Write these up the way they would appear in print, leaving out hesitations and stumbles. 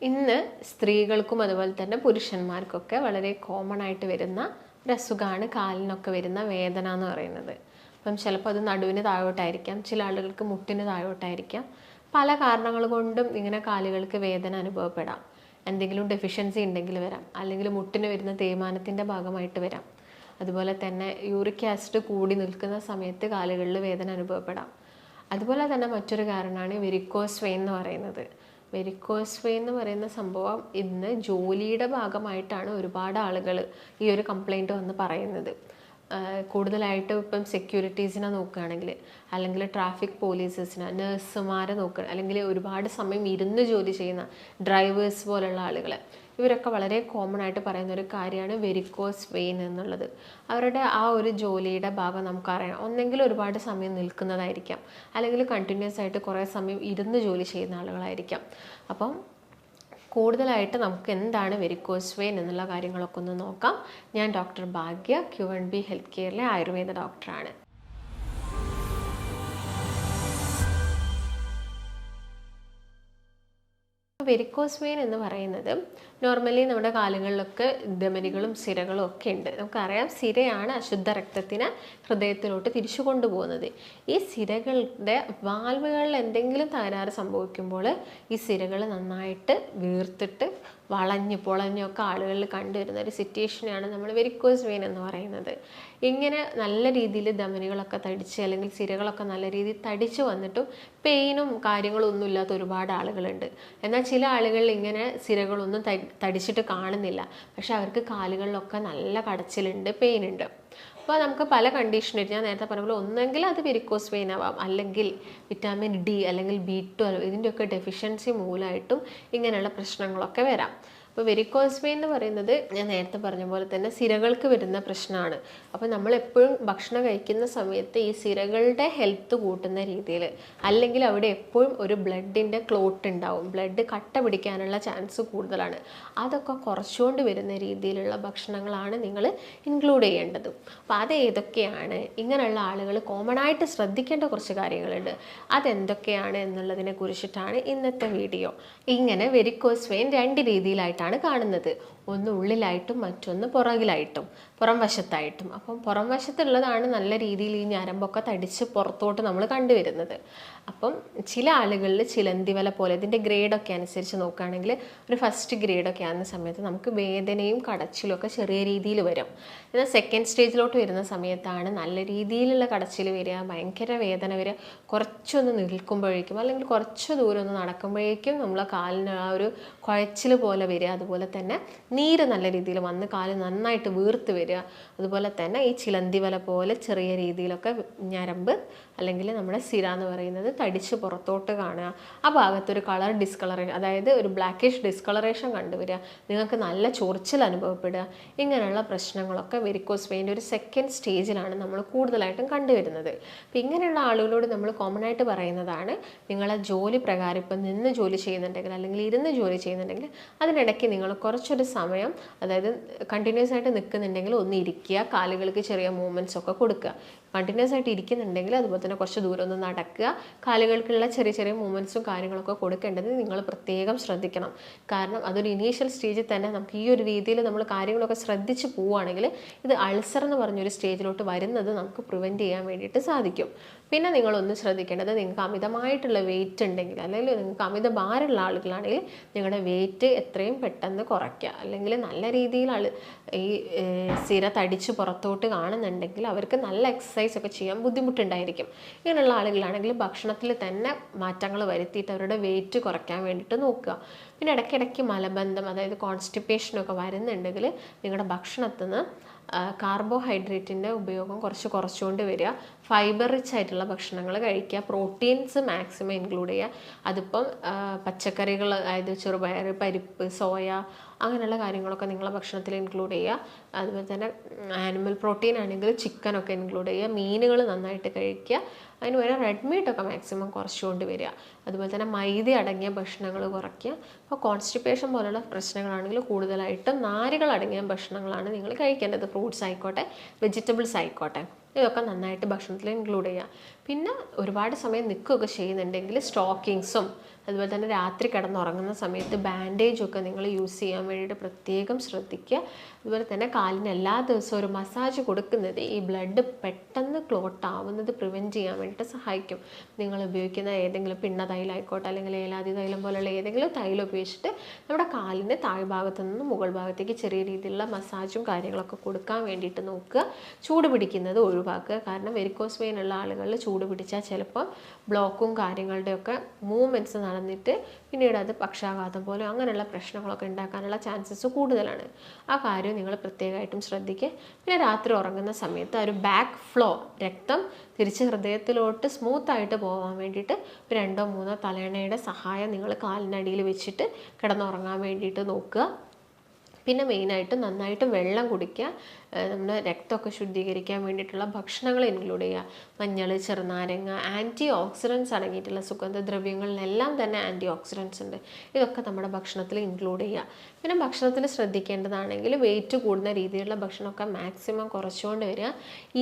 ഇന്ന് സ്ത്രീകൾക്കും അതുപോലെ തന്നെ പുരുഷന്മാർക്കൊക്കെ വളരെ കോമൺ ആയിട്ട് വരുന്ന ഒരു അസുഖമാണ് കാലിനൊക്കെ വരുന്ന വേദന എന്ന് പറയുന്നത്. അപ്പം ചിലപ്പോൾ അത് നടുവിന് താഴോട്ടായിരിക്കാം, ചില ആളുകൾക്ക് മുട്ടിന് താഴോട്ടായിരിക്കാം. പല കാരണങ്ങൾ കൊണ്ടും ഇങ്ങനെ കാലുകൾക്ക് വേദന അനുഭവപ്പെടാം. എന്തെങ്കിലും ഡെഫിഷ്യൻസി ഉണ്ടെങ്കിൽ വരാം, അല്ലെങ്കിൽ മുട്ടിന് വരുന്ന തേയ്മാനത്തിൻ്റെ ഭാഗമായിട്ട് വരാം. അതുപോലെ തന്നെ യൂറിക് ആസിഡ് കൂടി നിൽക്കുന്ന സമയത്ത് കാലുകളിൽ വേദന അനുഭവപ്പെടാം. അതുപോലെ തന്നെ മറ്റൊരു കാരണമാണ് വെരിക്കോസ് വെയിൻ എന്ന് പറയുന്നത്. വെരിക്കോസ് വെയിൻ എന്ന് പറയുന്ന സംഭവം ഇന്ന് ജോലിയുടെ ഭാഗമായിട്ടാണ് ഒരുപാട് ആളുകൾ ഈ ഒരു കംപ്ലൈൻറ്റ് വന്ന് പറയുന്നത്. കൂടുതലായിട്ട് ഇപ്പം സെക്യൂരിറ്റീസിനെ നോക്കുകയാണെങ്കിൽ, അല്ലെങ്കിൽ ട്രാഫിക് പോലീസസിനെ, നഴ്സുമാരെ നോക്കുക, അല്ലെങ്കിൽ ഒരുപാട് സമയം ഇരുന്ന് ജോലി ചെയ്യുന്ന ഡ്രൈവേഴ്സ് പോലുള്ള ആളുകൾ, ഇവരൊക്കെ വളരെ കോമൺ ആയിട്ട് പറയുന്ന ഒരു കാര്യമാണ് വെരിക്കോസ് വെയിൻ എന്നുള്ളത്. അവരുടെ ആ ഒരു ജോലിയുടെ ഭാഗം നമുക്കറിയാം. ഒന്നെങ്കിൽ ഒരുപാട് സമയം നിൽക്കുന്നതായിരിക്കാം, അല്ലെങ്കിൽ കണ്ടിന്യൂസ് ആയിട്ട് കുറേ സമയം ഇരുന്ന് ജോലി ചെയ്യുന്ന ആളുകളായിരിക്കാം. അപ്പം കൂടുതലായിട്ട് നമുക്ക് എന്താണ് വെരിക്കോസ് വെയിൻ എന്നുള്ള കാര്യങ്ങളൊക്കെ ഒന്ന് നോക്കാം. ഞാൻ ഡോക്ടർ ഭാഗ്യ, Q&B ഹെൽത്ത് കെയറിലെ ആയുർവേദ ഡോക്ടറാണ്. വെരിക്കോസ് വെയിൻ എന്ന് പറയുന്നത് നോർമലി നമ്മുടെ കാലുകളിലൊക്കെ ധമനികളും സിരകളും ഒക്കെ ഉണ്ട്. നമുക്കറിയാം, സിരയാണ് അശുദ്ധ രക്തത്തിന് ഹൃദയത്തിലോട്ട് തിരിച്ചു കൊണ്ടുപോകുന്നത്. ഈ സിരകളുടെ വാൽവുകളിൽ എന്തെങ്കിലും തകരാറ് സംഭവിക്കുമ്പോൾ ഈ സിരകൾ നന്നായിട്ട് വീർത്തിട്ട് വളഞ്ഞു പൊളഞ്ഞൊക്കെ ആളുകളിൽ കണ്ടുവരുന്ന ഒരു സിറ്റുവേഷനാണ് നമ്മൾ വെരിക്കോസ് വെയിൻ എന്ന് പറയുന്നത്. ഇങ്ങനെ നല്ല രീതിയിൽ ധമനികളൊക്കെ തടിച്ച്, അല്ലെങ്കിൽ സിരകളൊക്കെ നല്ല രീതിയിൽ തടിച്ച് വന്നിട്ടും പെയിനും കാര്യങ്ങളും ഒന്നും ഇല്ലാത്ത ഒരുപാട് ആളുകളുണ്ട്. എന്നാൽ ചില ആളുകളിൽ ഇങ്ങനെ സിരകളൊന്നും തടിച്ചിട്ട് കാണുന്നില്ല, പക്ഷെ അവർക്ക് കാലുകളിലൊക്കെ നല്ല കടച്ചിലുണ്ട്, പെയിൻ ഉണ്ട്. അപ്പോൾ നമുക്ക് പല കണ്ടീഷനും, ഞാൻ നേരത്തെ പറഞ്ഞ പോലെ, ഒന്നെങ്കിൽ അത് വെരിക്കോസ് വെയിൻ ആവാം, അല്ലെങ്കിൽ വിറ്റാമിൻ D അല്ലെങ്കിൽ B12 ഇതിൻ്റെയൊക്കെ ഡെഫിഷ്യൻസി മൂലമായിട്ടും ഇങ്ങനെയുള്ള പ്രശ്നങ്ങളൊക്കെ വരാം. അപ്പോൾ വെരിക്കോസ് വെയിൻ എന്ന് പറയുന്നത് ഞാൻ നേരത്തെ പറഞ്ഞ പോലെ തന്നെ സിരകൾക്ക് വരുന്ന പ്രശ്നമാണ്. അപ്പോൾ നമ്മളെപ്പോഴും ഭക്ഷണം കഴിക്കുന്ന സമയത്ത് ഈ സിരകളുടെ ഹെൽത്ത് കൂട്ടുന്ന രീതിയിൽ, അല്ലെങ്കിൽ അവിടെ എപ്പോഴും ഒരു ബ്ലഡിൻ്റെ ക്ലോട്ട് ഉണ്ടാവും, ബ്ലഡ് കട്ട പിടിക്കാനുള്ള ചാൻസ് കൂടുതലാണ്. അതൊക്കെ കുറച്ചുകൊണ്ട് വരുന്ന രീതിയിലുള്ള ഭക്ഷണങ്ങളാണ് നിങ്ങൾ ഇൻക്ലൂഡ് ചെയ്യേണ്ടത്. അപ്പോൾ അത് ഏതൊക്കെയാണ്, ഇങ്ങനെയുള്ള ആളുകൾ കോമൺ ആയിട്ട് ശ്രദ്ധിക്കേണ്ട കുറച്ച് കാര്യങ്ങളുണ്ട്. അതെന്തൊക്കെയാണ് എന്നുള്ളതിനെ കുറിച്ചിട്ടാണ് ഇന്നത്തെ വീഡിയോ. ഇങ്ങനെ വെരിക്കോസ് വെയിൻ രണ്ട് രീതിയിലായിട്ടാണ് കാണുന്നത്. ഒന്ന് ഉള്ളിലായിട്ടും മറ്റൊന്ന് പുറകിലായിട്ടും, പുറം വശത്തായിട്ടും. അപ്പം പുറം വശത്തുള്ളതാണ് നല്ല രീതിയിൽ ഈ ഞരമ്പൊക്കെ തടിച്ച് പുറത്തോട്ട് നമ്മൾ കണ്ടുവരുന്നത്. അപ്പം ചില ആളുകളിൽ ചിലന്തിവല പോലെ, ഇതിൻ്റെ ഗ്രേഡൊക്കെ അനുസരിച്ച് നോക്കുകയാണെങ്കിൽ ഒരു ഫസ്റ്റ് ഗ്രേഡൊക്കെ ആകുന്ന സമയത്ത് നമുക്ക് വേദനയും കടച്ചിലും ഒക്കെ ചെറിയ രീതിയിൽ വരും. എന്നാൽ സെക്കൻഡ് സ്റ്റേജിലോട്ട് വരുന്ന സമയത്താണ് നല്ല രീതിയിലുള്ള കടച്ചിൽ വരിക, ഭയങ്കര വേദന വരിക. കുറച്ചൊന്ന് നിൽക്കുമ്പോഴേക്കും, അല്ലെങ്കിൽ കുറച്ച് ദൂരം ഒന്ന് നടക്കുമ്പോഴേക്കും നമ്മളെ കാലിന് ആ ഒരു കുഴച്ചിൽ പോലെ വരിക. അതുപോലെ തന്നെ നീര് നല്ല രീതിയിൽ വന്ന് കാല് നന്നായിട്ട് വീർത്ത് വരിക. അതുപോലെ തന്നെ ഈ ചിലന്തിവല പോലെ ചെറിയ രീതിയിലൊക്കെ ഞരമ്പ്, അല്ലെങ്കിൽ നമ്മുടെ സിര എന്ന് പറയുന്നത് തടിച്ച് പുറത്തോട്ട് കാണുക. ആ ഭാഗത്തൊരു കളർ ഡിസ്കളറേഷൻ, അതായത് ഒരു ബ്ലാക്കിഷ് ഡിസ്കളറേഷൻ കണ്ടുവരിക. നിങ്ങൾക്ക് നല്ല ചൊറിച്ചിൽ അനുഭവപ്പെടുക. ഇങ്ങനെയുള്ള പ്രശ്നങ്ങളൊക്കെ വെരിക്കോസ് വെയിൻ്റെ ഒരു സെക്കൻഡ് സ്റ്റേജിലാണ് നമ്മൾ കൂടുതലായിട്ടും കണ്ടുവരുന്നത്. അപ്പം ഇങ്ങനെയുള്ള ആളുകളോട് നമ്മൾ കോമൺ ആയിട്ട് പറയുന്നതാണ്, നിങ്ങളെ ജോലി പ്രകാരം ഇപ്പം നിന്ന് ജോലി ചെയ്യുന്നുണ്ടെങ്കിൽ, അല്ലെങ്കിൽ ഇരുന്ന് ജോലി ചെയ്യുന്നുണ്ടെങ്കിൽ, അതിനിടയ്ക്ക് നിങ്ങൾ കുറച്ചൊരു സമയം, അതായത് കണ്ടിന്യൂസ് ആയിട്ട് നിൽക്കുന്നുണ്ടെങ്കിൽ ഒന്ന് ഇരിക്കുക, കാലുകൾക്ക് ചെറിയ മൂവ്മെൻറ്റ്സ് ഒക്കെ കൊടുക്കുക. കണ്ടിന്യൂസ് ആയിട്ട് ഇരിക്കുന്നുണ്ടെങ്കിൽ അതുപോലെ തന്നെ കുറച്ച് ദൂരം ഒന്ന് നടക്കുക, കാലുകൾക്കുള്ള ചെറിയ ചെറിയ മൂവ്മെൻറ്റ്സും കാര്യങ്ങളൊക്കെ കൊടുക്കേണ്ടത് നിങ്ങൾ പ്രത്യേകം ശ്രദ്ധിക്കണം. കാരണം അതൊരു ഇനീഷ്യൽ സ്റ്റേജിൽ തന്നെ നമുക്ക് ഈ ഒരു രീതിയിൽ നമ്മൾ കാര്യങ്ങളൊക്കെ ശ്രദ്ധിച്ച് പോവുകയാണെങ്കിൽ ഇത് അൾസർ എന്ന് പറഞ്ഞൊരു സ്റ്റേജിലോട്ട് വരുന്നത് നമുക്ക് പ്രിവെൻറ്റ് ചെയ്യാൻ വേണ്ടിയിട്ട് സാധിക്കും. പിന്നെ നിങ്ങളൊന്ന് ശ്രദ്ധിക്കേണ്ടത്, നിങ്ങൾക്ക് അമിതമായിട്ടുള്ള വെയിറ്റ് ഉണ്ടെങ്കിൽ, അല്ലെങ്കിൽ നിങ്ങൾക്ക് അമിത ഭാരമുള്ള ആളുകളാണെങ്കിൽ നിങ്ങളുടെ വെയിറ്റ് എത്രയും പെട്ടെന്ന് കുറയ്ക്കുക. അല്ലെങ്കിൽ നല്ല രീതിയിൽ ഈ സിര തടിച്ച് പുറത്തോട്ട് കാണുന്നുണ്ടെങ്കിൽ അവർക്ക് നല്ല എക്സസൈസ് ഒക്കെ ചെയ്യാൻ ബുദ്ധിമുട്ടുണ്ടായിരിക്കും. ഇങ്ങനെയുള്ള ആളുകളാണെങ്കിൽ ഭക്ഷണത്തിൽ തന്നെ മാറ്റങ്ങൾ വരുത്തിയിട്ട് അവരുടെ വെയിറ്റ് കുറയ്ക്കാൻ വേണ്ടിയിട്ട് നോക്കുക. പിന്നെ ഇടയ്ക്കിടയ്ക്ക് മലബന്ധം, അതായത് കോൺസ്റ്റിപ്പേഷനൊക്കെ വരുന്നുണ്ടെങ്കിൽ നിങ്ങളുടെ ഭക്ഷണത്തിൽ നിന്ന് കാർബോഹൈഡ്രേറ്റിൻ്റെ ഉപയോഗം കുറച്ചുകൊണ്ട് വരിക. ഫൈബർ റിച്ച് ആയിട്ടുള്ള ഭക്ഷണങ്ങൾ കഴിക്കുക. പ്രോട്ടീൻസ് മാക്സിമം ഇൻക്ലൂഡ് ചെയ്യുക. അതിപ്പം പച്ചക്കറികൾ, അതായത് ചെറുപയർ, പരിപ്പ്, സോയ, അങ്ങനെയുള്ള കാര്യങ്ങളൊക്കെ നിങ്ങളെ ഭക്ഷണത്തിൽ ഇൻക്ലൂഡ് ചെയ്യുക. അതുപോലെ തന്നെ ആനിമൽ പ്രോട്ടീൻ ആണെങ്കിൽ ചിക്കനൊക്കെ ഇൻക്ലൂഡ് ചെയ്യുക. മീനുകൾ നന്നായിട്ട് കഴിക്കുക. അതിന് വരെ റെഡ് മീറ്റൊക്കെ മാക്സിമം കുറച്ചുകൊണ്ട് വരിക. അതുപോലെ തന്നെ മൈദ അടങ്ങിയ ഭക്ഷണങ്ങൾ കുറയ്ക്കുക. അപ്പോൾ കോൺസ്റ്റിപ്പേഷൻ പോലുള്ള പ്രശ്നങ്ങളാണെങ്കിൽ കൂടുതലായിട്ടും നാരുകൾ അടങ്ങിയ ഭക്ഷണങ്ങളാണ് നിങ്ങൾ കഴിക്കേണ്ടത്. ഫ്രൂട്ട്സ് ആയിക്കോട്ടെ, വെജിറ്റബിൾസ് ആയിക്കോട്ടെ, ഇതൊക്കെ നന്നായിട്ട് ഭക്ഷണത്തിൽ ഇൻക്ലൂഡ് ചെയ്യുക. പിന്നെ ഒരുപാട് സമയം നിൽക്കുകയൊക്കെ ചെയ്യുന്നുണ്ടെങ്കിൽ സ്റ്റോക്കിങ്സും അതുപോലെ തന്നെ രാത്രി കിടന്നുറങ്ങുന്ന സമയത്ത് ബാൻഡേജൊക്കെ നിങ്ങൾ യൂസ് ചെയ്യാൻ വേണ്ടിയിട്ട് പ്രത്യേകം ശ്രദ്ധിക്കുക. അതുപോലെ തന്നെ കാലിന് എല്ലാ ദിവസവും ഒരു മസാജ് കൊടുക്കുന്നത് ഈ ബ്ലഡ് പെട്ടെന്ന് ക്ലോട്ട് ആവുന്നത് പ്രിവെൻറ്റ് ചെയ്യാൻ വേണ്ടിയിട്ട് സഹായിക്കും. നിങ്ങൾ ഉപയോഗിക്കുന്ന ഏതെങ്കിലും പിണ്ണ തൈലം ആയിക്കോട്ടെ അല്ലെങ്കിൽ ഏലാതി തൈലം പോലുള്ള ഏതെങ്കിലും തൈലം ഉപയോഗിച്ചിട്ട് നമ്മുടെ കാലിൻ്റെ താഴ്ഭാഗത്തു നിന്ന് മുകൾ ഭാഗത്തേക്ക് ചെറിയ രീതിയിലുള്ള മസാജും കാര്യങ്ങളൊക്കെ കൊടുക്കാൻ വേണ്ടിയിട്ട് നോക്കുക. ചൂട് പിടിക്കുന്നത് ഒഴിവാക്കുക. കാരണം വെരിക്കോസ് വെയിൻ ഉള്ള ആളുകളിൽ ചൂട് പിടിച്ചാൽ ചിലപ്പോൾ ബ്ലോക്കും കാര്യങ്ങളുടെയൊക്കെ മൂവ്മെൻറ്റ്സ് നടന്നിട്ട് പിന്നീട് അത് പക്ഷാഘാതം പോലെ അങ്ങനെയുള്ള പ്രശ്നങ്ങളൊക്കെ ഉണ്ടാക്കാനുള്ള ചാൻസസ് കൂടുതലാണ്. ആ കാര്യം നിങ്ങൾ പ്രത്യേകമായിട്ടും ശ്രദ്ധിക്കുക. പിന്നെ രാത്രി ഉറങ്ങുന്ന സമയത്ത് ഒരു ബാക്ക് ഫ്ലോ, രക്തം തിരിച്ച് ഹൃദയത്തിലോട്ട് സ്മൂത്തായിട്ട് പോകാൻ വേണ്ടിയിട്ട് 2 or 3 തലയണയുടെ സഹായം നിങ്ങൾ കാലിനടിയിൽ വെച്ചിട്ട് കിടന്നുറങ്ങാൻ വേണ്ടിയിട്ട് നോക്കുക. പിന്നെ മെയിനായിട്ട് നന്നായിട്ട് വെള്ളം കുടിക്കുക. നമ്മുടെ രക്തമൊക്കെ ശുദ്ധീകരിക്കാൻ വേണ്ടിയിട്ടുള്ള ഭക്ഷണങ്ങൾ ഇൻക്ലൂഡ് ചെയ്യുക. മഞ്ഞൾ, ചെറുനാരങ്ങ, ആൻറ്റി ഓക്സിഡൻസ് അടങ്ങിയിട്ടുള്ള സുഗന്ധദ്രവ്യങ്ങളിലെല്ലാം തന്നെ ആൻറ്റി ഓക്സിഡൻസ് ഉണ്ട്. ഇതൊക്കെ നമ്മുടെ ഭക്ഷണത്തിൽ ഇൻക്ലൂഡ് ചെയ്യുക. പിന്നെ ഭക്ഷണത്തിൽ ശ്രദ്ധിക്കേണ്ടതാണെങ്കിൽ വെയിറ്റ് കൂടുന്ന രീതിയിലുള്ള ഭക്ഷണമൊക്കെ മാക്സിമം കുറച്ചുകൊണ്ട് വരിക.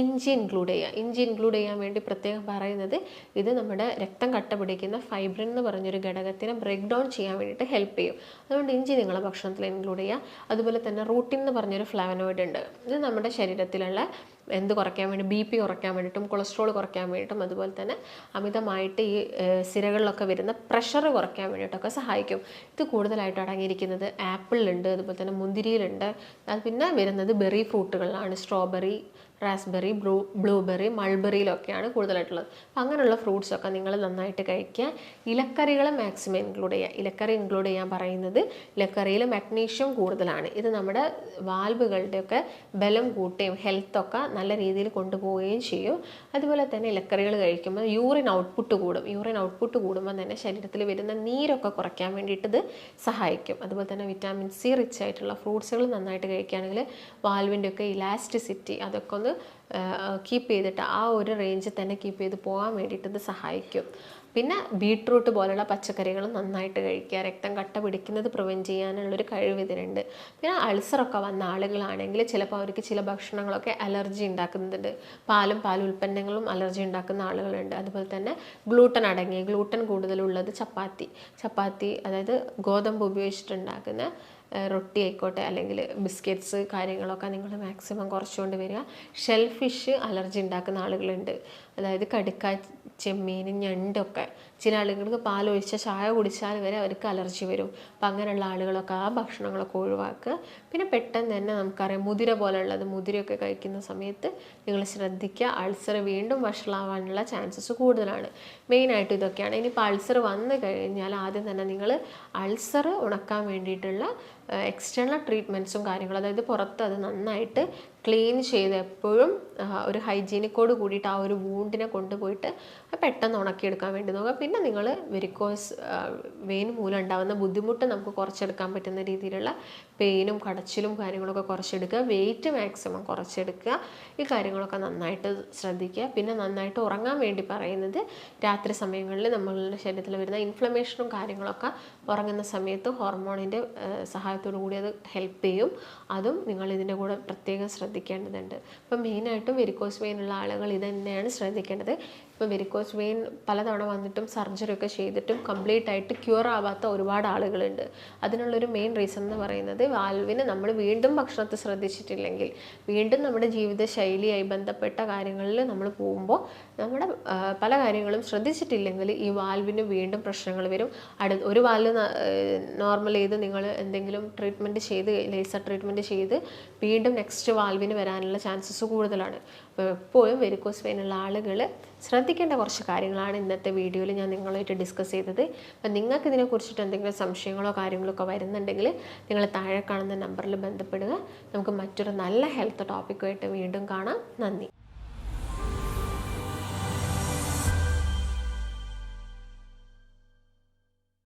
ഇഞ്ചി ഇൻക്ലൂഡ് ചെയ്യുക. ഇഞ്ചി ഇൻക്ലൂഡ് ചെയ്യാൻ വേണ്ടി പ്രത്യേകം പറയുന്നത് ഇത് നമ്മുടെ രക്തം കട്ട പിടിക്കുന്ന ഫൈബ്രിൻ എന്ന് പറഞ്ഞൊരു ഘടകത്തിനെ ബ്രേക്ക് ഡൗൺ ചെയ്യാൻ വേണ്ടിയിട്ട് ഹെൽപ്പ് ചെയ്യും. അതുകൊണ്ട് ഇഞ്ചി നിങ്ങളുടെ ഭക്ഷണത്തിൽ ഇൻക്ലൂഡ് ചെയ്യുക. അതുപോലെ തന്നെ റൂട്ടിൻ എന്ന് പറഞ്ഞൊരു ഫ്ലാവനോയിഡ് ഉണ്ട്. ഇത് നമ്മുടെ ശരീരത്തിലുള്ള എന്ത് കുറയ്ക്കാൻ വേണ്ടി BP കുറയ്ക്കാൻ വേണ്ടിയിട്ടും കൊളസ്ട്രോൾ കുറയ്ക്കാൻ വേണ്ടിയിട്ടും അതുപോലെ തന്നെ അമിതമായിട്ട് ഈ സിരകളിലൊക്കെ വരുന്ന പ്രഷർ കുറയ്ക്കാൻ വേണ്ടിയിട്ടൊക്കെ സഹായിക്കും. ഇത് കൂടുതലായിട്ട് അടങ്ങിയിരിക്കുന്നത് ആപ്പിളിലുണ്ട്, അതുപോലെ തന്നെ മുന്തിരിയിലുണ്ട്. അത് പിന്നെ വരുന്നത് ബെറി ഫ്രൂട്ടുകളിലാണ്. സ്ട്രോബെറി, റാസ്ബെറി, ബ്ലൂബെറി, മൾബെറിയിലൊക്കെയാണ് കൂടുതലായിട്ടുള്ളത്. അപ്പം അങ്ങനെയുള്ള ഫ്രൂട്ട്സൊക്കെ നിങ്ങൾ നന്നായിട്ട് കഴിക്കുക. ഇലക്കറികൾ മാക്സിമം ഇൻക്ലൂഡ് ചെയ്യുക. ഇലക്കറി ഇൻക്ലൂഡ് ചെയ്യാൻ പറയുന്നത് ഇലക്കറിയിൽ മഗ്നീഷ്യം കൂടുതലാണ്. ഇത് നമ്മുടെ വാൽവുകളുടെയൊക്കെ ബലം കൂട്ടുകയും ഹെൽത്തൊക്കെ നല്ല രീതിയിൽ കൊണ്ടുപോവുകയും ചെയ്യും. അതുപോലെ തന്നെ ഇലക്കറികൾ കഴിക്കുമ്പോൾ യൂറിൻ ഔട്ട്പുട്ട് കൂടും. യൂറിൻ ഔട്ട്പുട്ട് കൂടുമ്പോൾ തന്നെ ശരീരത്തിൽ വരുന്ന നീരൊക്കെ കുറയ്ക്കാൻ വേണ്ടിയിട്ട് ഇത് സഹായിക്കും. അതുപോലെ തന്നെ വിറ്റാമിൻ C റിച്ച് ആയിട്ടുള്ള ഫ്രൂട്ട്സുകൾ നന്നായിട്ട് കഴിക്കുകയാണെങ്കിൽ വാൽവിൻ്റെയൊക്കെ ഇലാസ്റ്റിസിറ്റി അതൊക്കെ ഒന്ന് കീപ്പ് ചെയ്തിട്ട് ആ ഒരു റേഞ്ചിൽ തന്നെ കീപ്പ് ചെയ്ത് പോകാൻ വേണ്ടിയിട്ട് ഇത് സഹായിക്കും. പിന്നെ ബീട്രൂട്ട് പോലുള്ള പച്ചക്കറികൾ നന്നായിട്ട് കഴിക്കുക. രക്തം കട്ട പിടിക്കുന്നത് പ്രിവെൻറ്റ് ചെയ്യാനുള്ളൊരു കഴിവ് ഇതിനുണ്ട്. പിന്നെ അൾസറൊക്കെ വന്ന ആളുകളാണെങ്കിൽ ചിലപ്പോൾ അവർക്ക് ചില ഭക്ഷണങ്ങളൊക്കെ അലർജി ഉണ്ടാക്കുന്നുണ്ട്. പാൽ ഉൽപ്പന്നങ്ങളും അലർജി ഉണ്ടാക്കുന്ന ആളുകളുണ്ട്. അതുപോലെ തന്നെ ഗ്ലൂട്ടൻ കൂടുതലുള്ളത് ചപ്പാത്തി അതായത് ഗോതമ്പ് ഉപയോഗിച്ചിട്ടുണ്ടാക്കുന്ന റൊട്ടി ആയിക്കോട്ടെ അല്ലെങ്കിൽ ബിസ്ക്കറ്റ്സ് കാര്യങ്ങളൊക്കെ നിങ്ങൾ മാക്സിമം കുറച്ചുകൊണ്ട് വരിക. ഷെൽ ഫിഷ് അലർജി ഉണ്ടാക്കുന്ന ആളുകളുണ്ട്. അതായത് കടുക്ക, ചെമ്മീൻ, ഞണ്ടൊക്കെ ചില ആളുകൾക്ക് പാലൊഴിച്ച ചായ കുടിച്ചാൽ വരെ അവർക്ക് അലർജി വരും. അപ്പം അങ്ങനെയുള്ള ആളുകളൊക്കെ ആ ഭക്ഷണങ്ങളൊക്കെ ഒഴിവാക്കുക. പിന്നെ പെട്ടെന്ന് തന്നെ നമുക്കറിയാം മുതിരയൊക്കെ കഴിക്കുന്ന സമയത്ത് നിങ്ങൾ ശ്രദ്ധിക്കുക. അൾസർ വീണ്ടും വഷളാവാനുള്ള ചാൻസസ് കൂടുതലാണ്. മെയിനായിട്ട് ഇതൊക്കെയാണ്. ഇനിയിപ്പോൾ അൾസർ വന്നു കഴിഞ്ഞാൽ ആദ്യം തന്നെ നിങ്ങൾ അൾസർ ഉണക്കാൻ വേണ്ടിയിട്ടുള്ള എക്സ്റ്റേണൽ ട്രീറ്റ്മെൻറ്റ്സും കാര്യങ്ങളും, അതായത് പുറത്ത് അത് നന്നായിട്ട് ക്ലീൻ ചെയ്ത് എപ്പോഴും ഒരു ഹൈജീനിക്കോട് കൂടിയിട്ട് ആ ഒരു വൂണ്ടിനെ കൊണ്ടുപോയിട്ട് പെട്ടെന്ന് ഉണക്കിയെടുക്കാൻ വേണ്ടി നോക്കുക. പിന്നെ നിങ്ങൾ വെരിക്കോസ് വെയിൻ മൂലം ഉണ്ടാകുന്ന ബുദ്ധിമുട്ട് നമുക്ക് കുറച്ചെടുക്കാൻ പറ്റുന്ന രീതിയിലുള്ള പെയിനും കടച്ചിലും കാര്യങ്ങളൊക്കെ കുറച്ചെടുക്കുക. Wait maximum കുറച്ചെടുക്കുക. ഈ കാര്യങ്ങളൊക്കെ നന്നായിട്ട് ശ്രദ്ധിക്കുക. പിന്നെ നന്നായിട്ട് ഉറങ്ങാൻ വേണ്ടി പറയുന്നത് രാത്രി സമയങ്ങളിൽ നമ്മളുടെ ശരീരത്തിൽ വരുന്ന ഇൻഫ്ലമേഷനും കാര്യങ്ങളൊക്കെ ഉറങ്ങുന്ന സമയത്ത് ഹോർമോണിൻ്റെ സഹായത്തോടു കൂടി അത് ഹെൽപ്പ് ചെയ്യും. അതും നിങ്ങൾ ഇതിൻ്റെ കൂടെ പ്രത്യേകം ശ്രദ്ധിക്കേണ്ടതുണ്ട്. അപ്പം മെയിനായിട്ടും വെരിക്കോസ് വെയിൻ ഉള്ള ആളുകൾ ഇത് തന്നെയാണ് ശ്രദ്ധിക്കേണ്ടത്. ഇപ്പോൾ വെരിക്കോസ് വെയിൻ പലതവണ വന്നിട്ടും സർജറി ഒക്കെ ചെയ്തിട്ടും കംപ്ലീറ്റ് ആയിട്ട് ക്യൂർ ആവാത്ത ഒരുപാട് ആളുകളുണ്ട്. അതിനുള്ളൊരു മെയിൻ റീസൺ എന്ന് പറയുന്നത് വാൽവിന് നമ്മൾ വീണ്ടും ഭക്ഷണത്തെ ശ്രദ്ധിച്ചിട്ടില്ലെങ്കിൽ, വീണ്ടും നമ്മുടെ ജീവിതശൈലിയായി ബന്ധപ്പെട്ട കാര്യങ്ങളിൽ നമ്മൾ പോകുമ്പോൾ നമ്മുടെ പല കാര്യങ്ങളും ശ്രദ്ധിച്ചിട്ടില്ലെങ്കിൽ ഈ വാൽവിന് വീണ്ടും പ്രശ്നങ്ങൾ വരും. ഒരു വാൽവ് നോർമൽ ചെയ്ത് നിങ്ങൾ എന്തെങ്കിലും ട്രീറ്റ്മെൻറ്റ് ചെയ്ത് ലേസർ ട്രീറ്റ്മെൻറ്റ് ചെയ്ത് വീണ്ടും നെക്സ്റ്റ് വാൽവിന് വരാനുള്ള ചാൻസസ് കൂടുതലാണ്. അപ്പോൾ എപ്പോഴും വെരിക്കോസ് വെയിൻ ഉള്ള ആളുകൾ ശ്രദ്ധിക്കേണ്ട കുറച്ച് കാര്യങ്ങളാണ് ഇന്നത്തെ വീഡിയോയിൽ ഞാൻ നിങ്ങളുമായിട്ട് ഡിസ്കസ് ചെയ്തത്. അപ്പം നിങ്ങൾക്ക് ഇതിനെക്കുറിച്ചിട്ട് എന്തെങ്കിലും സംശയങ്ങളോ കാര്യങ്ങളോ ഒക്കെ വരുന്നുണ്ടെങ്കിൽ നിങ്ങൾ താഴെ കാണുന്ന നമ്പറിൽ ബന്ധപ്പെടുക. നമുക്ക് മറ്റൊരു നല്ല ഹെൽത്ത് ടോപ്പിക്കുമായിട്ട് വീണ്ടും കാണാം. നന്ദി.